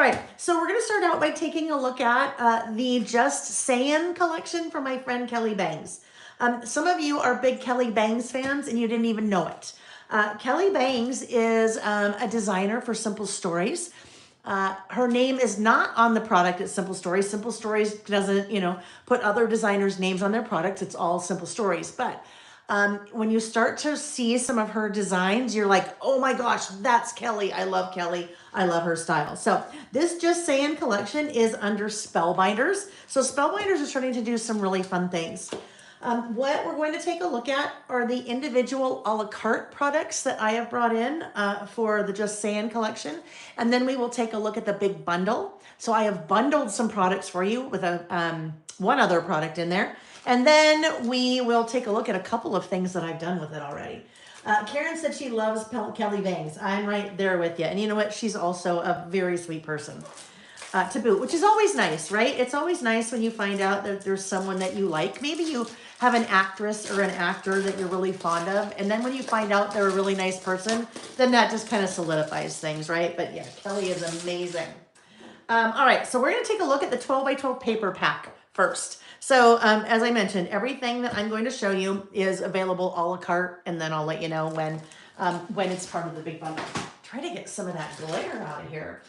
right, so we're going to start out by taking a look at the Just Sayin Collection from my friend Kelly Bangs. Some of you are big Kelly Bangs fans and you didn't even know it. Kelly Bangs is a designer for Simple Stories. Her name is not on the product at Simple Stories. Simple Stories doesn't, put other designers' names on their products. It's all Simple Stories. But when you start to see some of her designs, you're like, oh my gosh, that's Kelly. I love Kelly. I love her style. So this Just Sayin collection is under Spellbinders. So Spellbinders is starting to do some really fun things. What we're going to take a look at are the individual a la carte products that I have brought in for the Just Sayin collection. And then we will take a look at the big bundle. So I have bundled some products for you with one other product in there. And then we will take a look at a couple of things that I've done with it already. Karen said she loves Kelly Bangs. I'm right there with you. And you know what? She's also a very sweet person. To boot, which is always nice, right? It's always nice when you find out that there's someone that you like. Maybe you have an actress or an actor that you're really fond of, and then when you find out they're a really nice person, then that just kind of solidifies things, right? But yeah, Kelly is amazing. All right, so we're going to take a look at the 12 by 12 paper pack first. So as I mentioned, everything that I'm going to show you is available a la carte, and then I'll let you know when it's part of the big bundle. Try to get some of that glare out of here.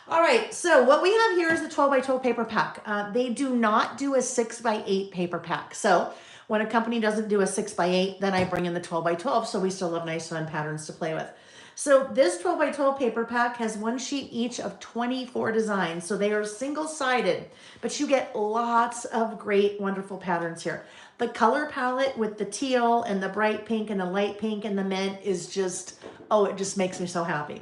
All right, so what we have here is the 12 by 12 paper pack. They do not do a 6 by 8 paper pack. So when a company doesn't do a 6 by 8, then I bring in the 12 by 12, so we still have nice fun patterns to play with. So this 12 by 12 paper pack has one sheet each of 24 designs. So they are single-sided, but you get lots of great, wonderful patterns here. The color palette with the teal and the bright pink and the light pink and the mint is just, oh, it just makes me so happy.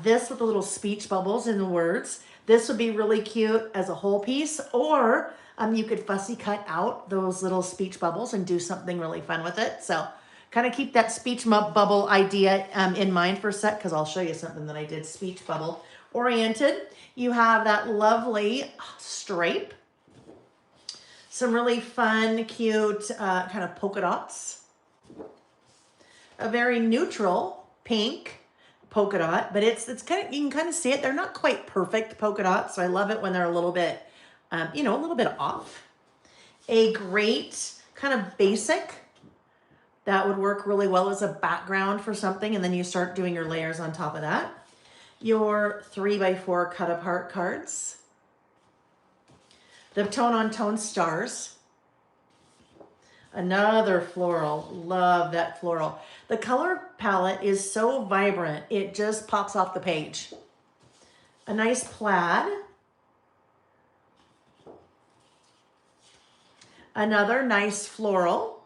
This with the little speech bubbles in the words. This would be really cute as a whole piece, or you could fussy cut out those little speech bubbles and do something really fun with it. So kind of keep that speech bubble idea in mind for a sec, because I'll show you something that I did speech bubble oriented. You have that lovely stripe, some really fun, cute kind of polka dots, a very neutral pink polka dot, but it's kind of, you can kind of see it. They're not quite perfect polka dots, so I love it when they're a little bit, a little bit off. A great kind of basic that would work really well as a background for something, and then you start doing your layers on top of that. Your 3 by 4 cut apart cards, the tone on tone stars. Another floral, love that floral. The color palette is so vibrant, it just pops off the page. A nice plaid. Another nice floral.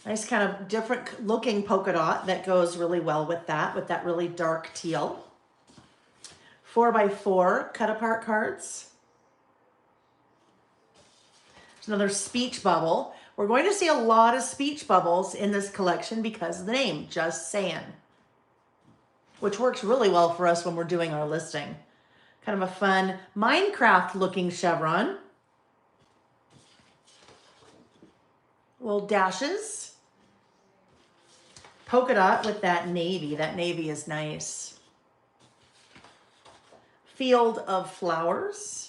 Nice kind of different looking polka dot that goes really well with that really dark teal. 4 by 4 cut apart cards. Another speech bubble. We're going to see a lot of speech bubbles in this collection because of the name, Just Sayin, which works really well for us when we're doing our listing. Kind of a fun Minecraft looking chevron. Little dashes. Polka dot with that navy. That navy is nice. Field of flowers.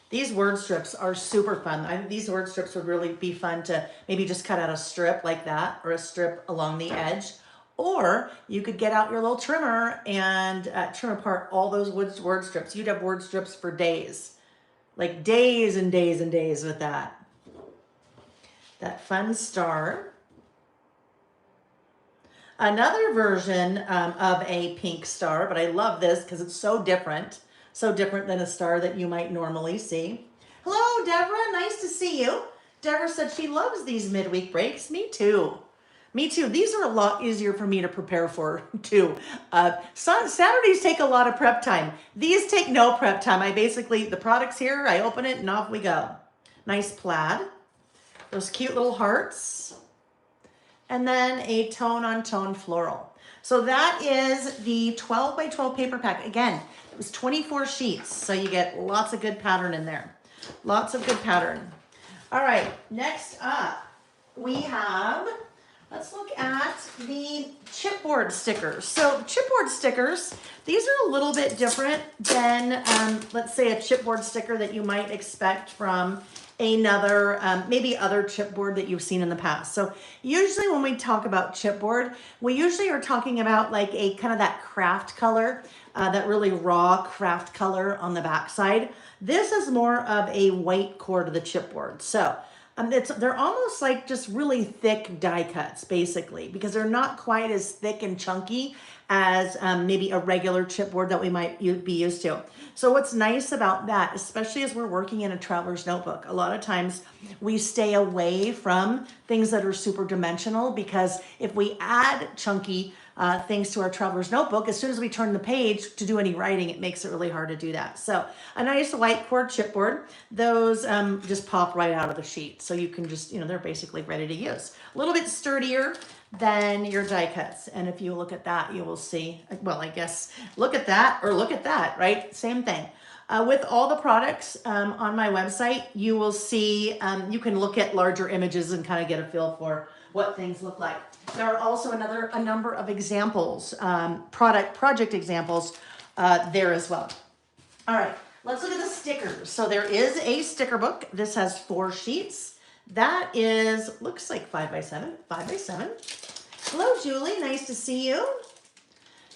These word strips are super fun. These word strips would really be fun to maybe just cut out a strip like that, or a strip along the edge. Or you could get out your little trimmer and trim apart all those word strips. You'd have word strips for days. Like days and days and days with that. That fun star. Another version of a pink star, but I love this because it's so different. So different than a star that you might normally see. Hello, Deborah. Nice to see you. Deborah said she loves these midweek breaks. Me too. Me too. These are a lot easier for me to prepare for too. Saturdays take a lot of prep time. These take no prep time. The product's here, I open it and off we go. Nice plaid. Those cute little hearts. And then a tone on tone floral. So that is the 12 by 12 paper pack. Again, it was 24 sheets, so you get lots of good pattern in there. Lots of good pattern. All right, next up, we have Let's look at the chipboard stickers. So chipboard stickers, these are a little bit different than, let's say, a chipboard sticker that you might expect from another, maybe other chipboard that you've seen in the past. So usually when we talk about chipboard, we usually are talking about like a kind of that craft color, that really raw craft color on the back side. This is more of a white core to the chipboard. So they're almost like just really thick die cuts, basically, because they're not quite as thick and chunky as maybe a regular chipboard that we might be used to. So what's nice about that, especially as we're working in a traveler's notebook, a lot of times we stay away from things that are super dimensional, because if we add chunky things to our traveler's notebook, as soon as we turn the page to do any writing, it makes it really hard to do that. So a nice white core chipboard, those just pop right out of the sheet. So you can just, they're basically ready to use. A little bit sturdier than your die cuts. And if you look at that, you will see, well, I guess, look at that or look at that, right? Same thing. With all the products on my website, you will see, you can look at larger images and kind of get a feel for what things look like. There are also a number of examples, project examples there as well. All right, let's look at the stickers. So there is a sticker book. This has 4 sheets. That is, looks like 5x7, 5x7. Hello, Julie, nice to see you.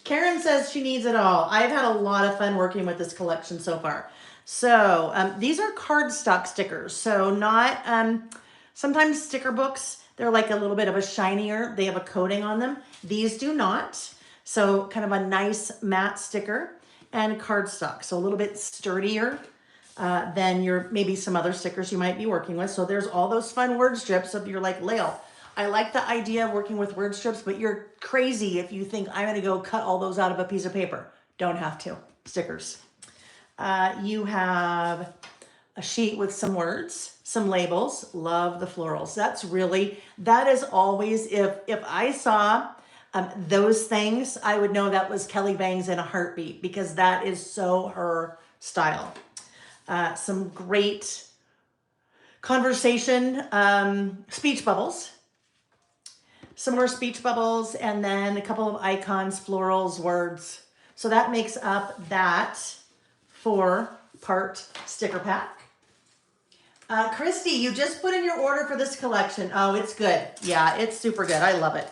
Karen says she needs it all. I've had a lot of fun working with this collection so far. So these are cardstock stickers. So not, sometimes sticker books, they're like a little bit of a shinier, they have a coating on them. These do not. So kind of a nice matte sticker and cardstock. So a little bit sturdier than maybe some other stickers you might be working with. So there's all those fun word strips. If you're like, Lael, I like the idea of working with word strips, but you're crazy if you think I'm gonna go cut all those out of a piece of paper. Don't have to. Stickers. You have a sheet with some words, some labels. Love the florals. That is always, if I saw those things, I would know that was Kelly Bangs in a heartbeat, because that is so her style. Some great conversation, speech bubbles. Some more speech bubbles, and then a couple of icons, florals, words. So that makes up that 4-part sticker pack. Christy, you just put in your order for this collection. Oh, it's good. Yeah, it's super good. I love it.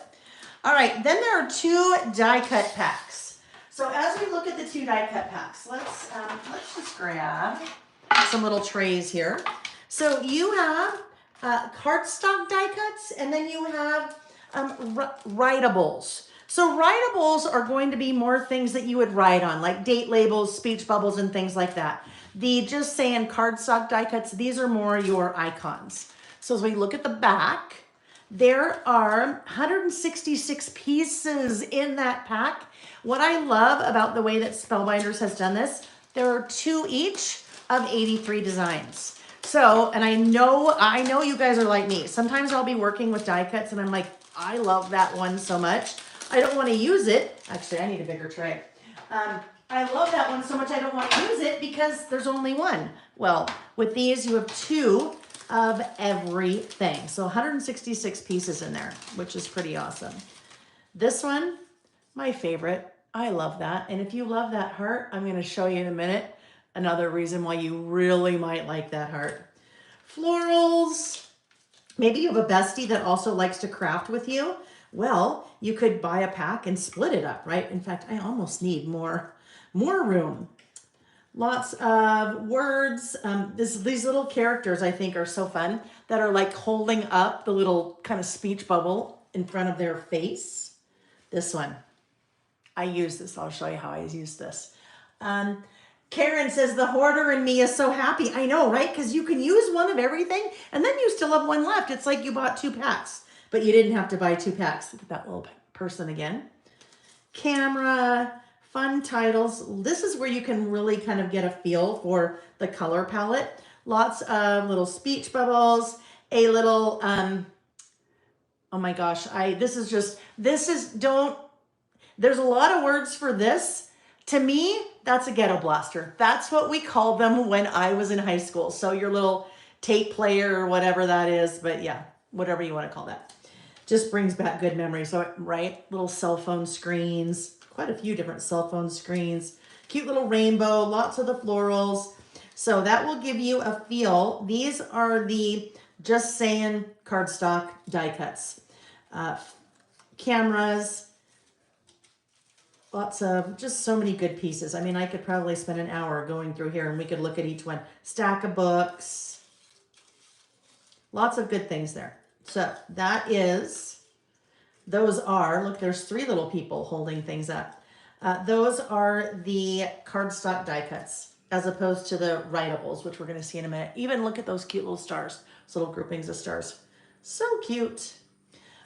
All right, then there are 2 die cut packs. So as we look at the 2 die cut packs, let's just grab some little trays here. So you have cardstock die cuts, and then you have writables. So writables are going to be more things that you would write on, like date labels, speech bubbles, and things like that. The Just Sayin cardstock die cuts, these are more your icons. So as we look at the back, there are 166 pieces in that pack. What I love about the way that Spellbinders has done this, there are 2 each of 83 designs. So, and I know you guys are like me. Sometimes I'll be working with die cuts and I'm like, I love that one so much. I don't want to use it. Actually, I need a bigger tray. I love that one so much I don't want to use it because there's only one. Well, with these, you have 2 of everything. So 166 pieces in there, which is pretty awesome. This one, my favorite. I love that. And if you love that heart, I'm going to show you in a minute another reason why you really might like that heart. Florals. Maybe you have a bestie that also likes to craft with you. Well, you could buy a pack and split it up, right? In fact, I almost need more room. Lots of words. These little characters I think are so fun that are like holding up the little kind of speech bubble in front of their face. This one, I use this. I'll show you how I use this. Karen says the hoarder in me is so happy. I know, right? Because you can use one of everything and then you still have one left. It's like you bought 2 packs, but you didn't have to buy 2 packs. Look at that little person again. Camera, fun titles. This is where you can really kind of get a feel for the color palette. Lots of little speech bubbles, a little, oh my gosh, there's a lot of words for this. To me, that's a ghetto blaster. That's what we called them when I was in high school. So your little tape player or whatever that is, but yeah, whatever you want to call that. Just brings back good memories. So, right, little cell phone screens, quite a few different cell phone screens, cute little rainbow, lots of the florals. So that will give you a feel. These are the Just Sayin cardstock die cuts. Cameras, lots of, just so many good pieces. I mean, I could probably spend an hour going through here and we could look at each one. Stack of books, lots of good things there. So that is, those are, look, there's 3 little people holding things up. Those are the cardstock die cuts as opposed to the writables, which we're going to see in a minute. Even look at those cute little stars, those little groupings of stars. So cute.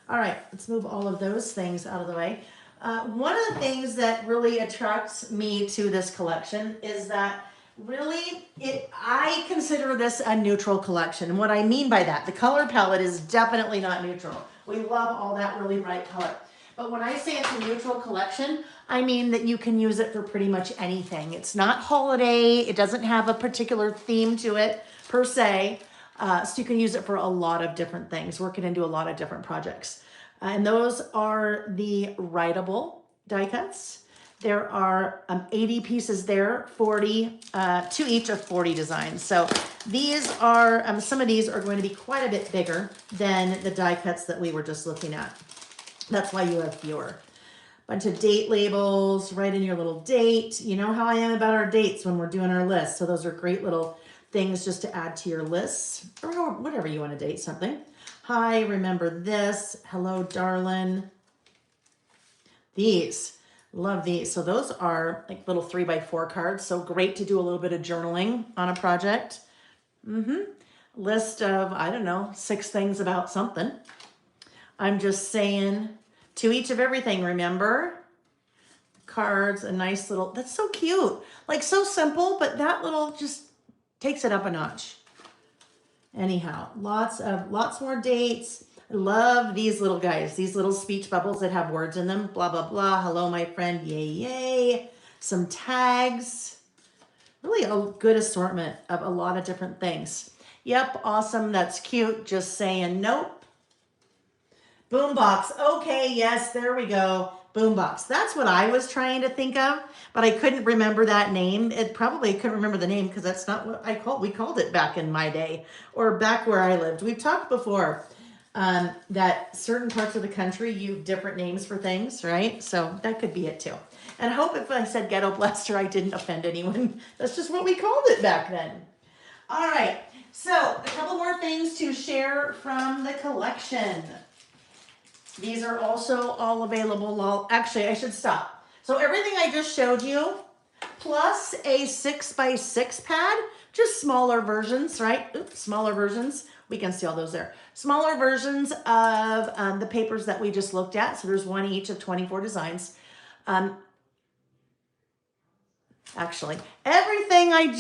All right, let's move all of those things out of the way. One of the things that really attracts me to this collection is that really I consider this a neutral collection. And what I mean by that, the color palette is definitely not neutral. We love all that really bright color. But when I say it's a neutral collection, I mean that you can use it for pretty much anything. It's not holiday. It doesn't have a particular theme to it per se. So you can use it for a lot of different things, work it into a lot of different projects. And those are the writable die cuts. There are 80 pieces there, 40, 2 each of 40 designs. So these are, some of these are going to be quite a bit bigger than the die cuts that we were just looking at. That's why you have fewer. Bunch of date labels, write in your little date. You know how I am about our dates when we're doing our list. So those are great little things just to add to your lists or whatever you want to date something. Hi, remember this. Hello, darling. These, love these. So those are like little 3x4 cards. So great to do a little bit of journaling on a project. List of, I don't know, 6 things about something. I'm just saying, to each of everything, remember? Cards, a nice little, that's so cute. Like so simple, but that little just takes it up a notch. Anyhow, lots more dates. I love these little guys, these little speech bubbles that have words in them. Blah, blah, blah. Hello, my friend. Yay, yay. Some tags. Really a good assortment of a lot of different things. Yep, awesome. That's cute. Just saying nope. Boombox. Okay, yes, there we go. Boombox. That's what I was trying to think of, but I couldn't remember that name. It probably couldn't remember the name because that's not what we called it back in my day or back where I lived. We've talked before that certain parts of the country use different names for things, right? So that could be it too. And I hope if I said ghetto blaster, I didn't offend anyone. That's just what we called it back then. All right, so a couple more things to share from the collection. These are also all available. Actually, I should stop. So everything I just showed you, plus a 6x6 pad, just smaller versions, right? Oops, smaller versions. We can see all those there. Smaller versions of the papers that we just looked at. So there's 1 each of 24 designs. Actually, everything I'm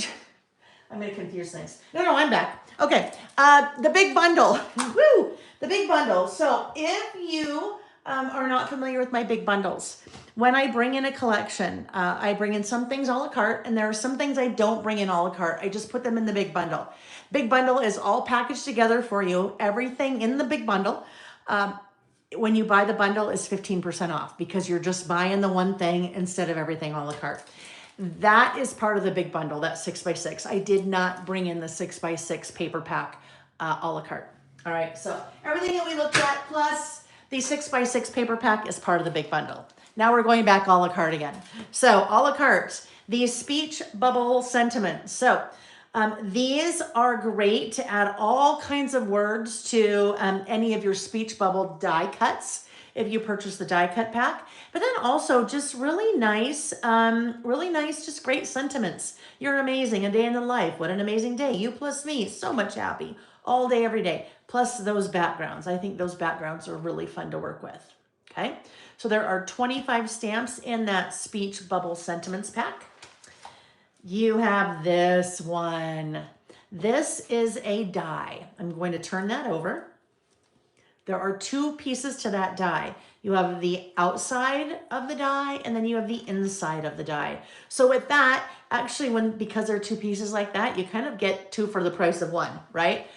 going to confuse things. No, I'm back. Okay, the big bundle. Woo! The big bundle. So if you are not familiar with my big bundles, when I bring in a collection, I bring in some things a la carte, and there are some things I don't bring in a la carte. I just put them in the big bundle. Big bundle is all packaged together for you. Everything in the big bundle, when you buy the bundle, is 15% off because you're just buying the one thing instead of everything a la carte. That is part of the big bundle, that 6x6. I did not bring in the 6x6 paper pack a la carte. All right, so everything that we looked at plus the 6x6 paper pack is part of the big bundle. Now we're going back a la carte again. So a la carte, the speech bubble sentiments. So these are great to add all kinds of words to any of your speech bubble die cuts if you purchase the die cut pack. But then also just really nice, just great sentiments. You're amazing, a day in the life. What an amazing day. You plus me, so much happy. All day, every day. Plus those backgrounds. I think those backgrounds are really fun to work with. Okay, so there are 25 stamps in that speech bubble sentiments pack. You have this one. This is a die. I'm going to turn that over. There are 2 pieces to that die. You have the outside of the die and then you have the inside of the die. So with that, actually because there are 2 pieces like that, you kind of get 2 for the price of 1, right?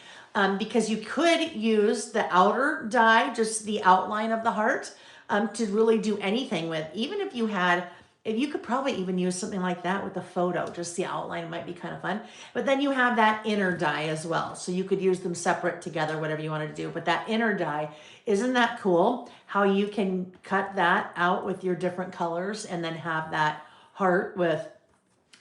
because you could use the outer die, just the outline of the heart, to really do anything with. Even if you had, if you could probably even use something like that with a photo, just the outline might be kind of fun. But then you have that inner die as well. So you could use them separate together, whatever you wanted to do. But that inner die, isn't that cool? How you can cut that out with your different colors and then have that heart with,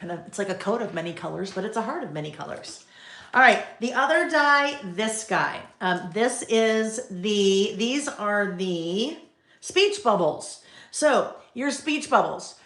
and it's like a coat of many colors, but it's a heart of many colors. All right, the other die, this guy. These are the speech bubbles. So your speech bubbles,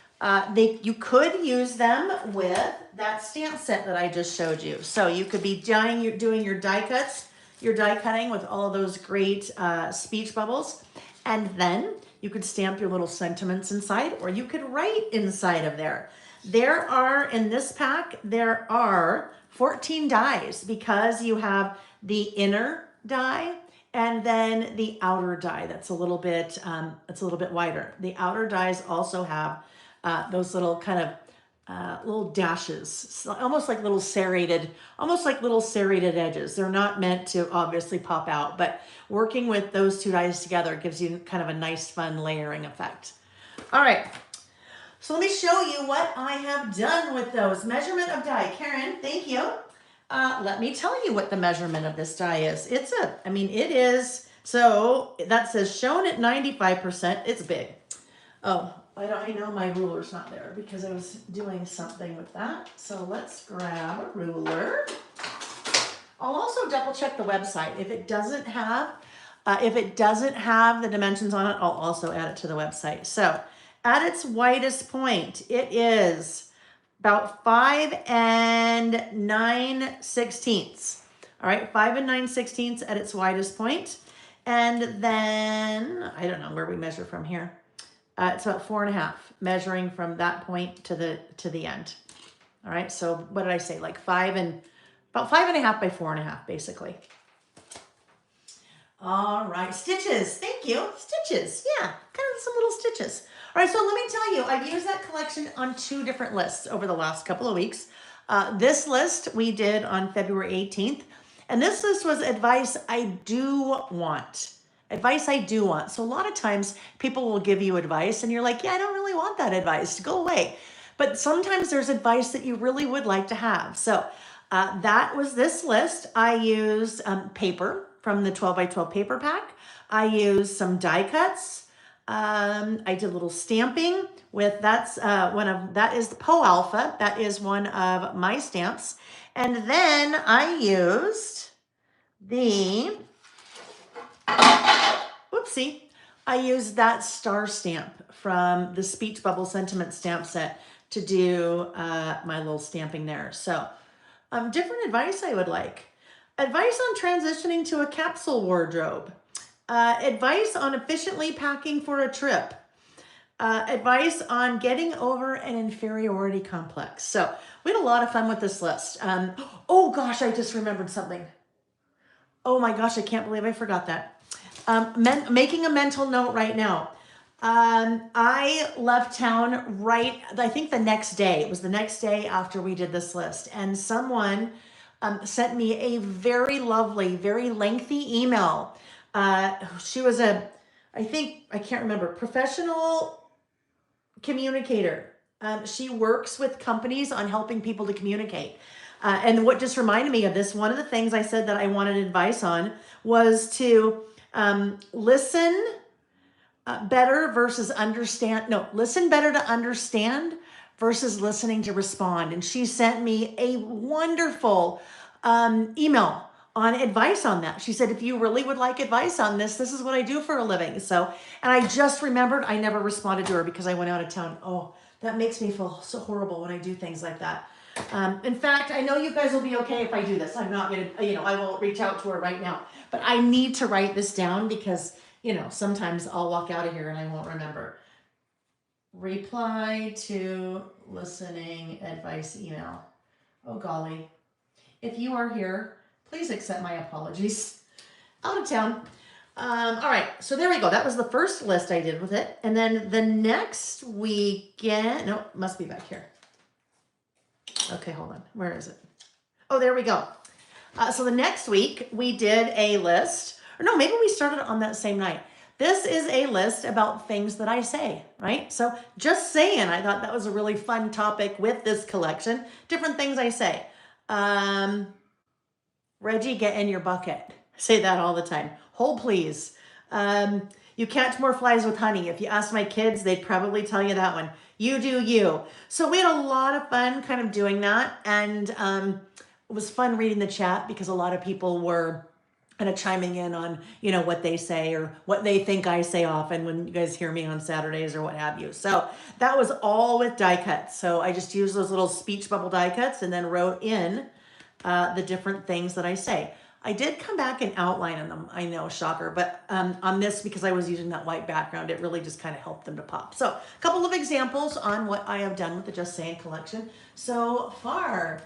you could use them with that stamp set that I just showed you. So you could be doing your die cuts, your die cutting with all of those great speech bubbles. And then you could stamp your little sentiments inside, or you could write inside of there. There are, in this pack, there are 14 dies because you have the inner die and then the outer die that's a little bit wider. The outer dies also have those little kind of little dashes, almost like little serrated edges. They're not meant to obviously pop out, but working with those two dies together gives you kind of a nice, fun layering effect. All right. So let me show you what I have done with those. Measurement of die. Karen, thank you. Let me tell you what the measurement of this die is. It is, so that says shown at 95%. It's big. Oh, I know my ruler's not there because I was doing something with that. So let's grab a ruler. I'll also double check the website. If it doesn't have the dimensions on it, I'll also add it to the website. So at its widest point, it is about 5 9/16. All right, 5 9/16 at its widest point. And then, I don't know where we measure from here. It's about 4.5, measuring from that point to the end. All right, so what did I say? Like about 5.5 by 4.5, basically. All right, stitches. Thank you. Stitches. Yeah, kind of some little stitches. All right, so let me tell you, I've used that collection on 2 different lists over the last couple of weeks. This list we did on February 18th, and this list was advice I do want. Advice I do want. So a lot of times people will give you advice and you're like, yeah, I don't really want that advice. Go away. But sometimes there's advice that you really would like to have. So that was this list. I used paper from the 12 by 12 paper pack. I used some die cuts. I did a little stamping with, that is the Po Alpha. That is one of my stamps. And then I used I used that star stamp from the Speech Bubble Sentiment stamp set to do my little stamping there. So different advice I would like. Advice on transitioning to a capsule wardrobe. Advice on efficiently packing for a trip. Advice on getting over an inferiority complex. So we had a lot of fun with this list. Oh gosh, I just remembered something. Oh my gosh, I can't believe I forgot that. Making a mental note right now. I left town I think the next day. It was the next day after we did this list. And someone sent me a very lovely, very lengthy email. She was I can't remember, professional communicator. She works with companies on helping people to communicate. And what just reminded me of this, one of the things I said that I wanted advice on was to listen better versus understand. No, listen better to understand versus listening to respond. And she sent me a wonderful email on advice on that. She said, if you really would like advice on this, this is what I do for a living. So, and I just remembered I never responded to her because I went out of town. Oh, that makes me feel so horrible when I do things like that. In fact, I know you guys will be okay if I do this. I'm not going to, I won't reach out to her right now, but I need to write this down because, sometimes I'll walk out of here and I won't remember. Reply to listening advice email. Oh, golly. If you are here, please accept my apologies. Out of town. All right, so there we go. That was the first list I did with it. And then the next weekend, no, must be back here. Okay, hold on. Where is it? Oh, there we go. So the next week we did a list, or no, maybe we started on that same night. This is a list about things that I say, right? So just saying, I thought that was a really fun topic with this collection. Different things I say. Reggie, get in your bucket. Say that all the time. Hold, please. You catch more flies with honey. If you ask my kids, they'd probably tell you that one. You do you. So we had a lot of fun kind of doing that. And it was fun reading the chat because a lot of people were kind of chiming in on, what they say or what they think I say often when you guys hear me on Saturdays or what have you. So that was all with die cuts. So I just used those little speech bubble die cuts and then wrote in the different things that I say. I did come back and outline on them. I know, shocker, but on this, because I was using that white background, it really just kind of helped them to pop. So a couple of examples on what I have done with the Just Sayin collection so far.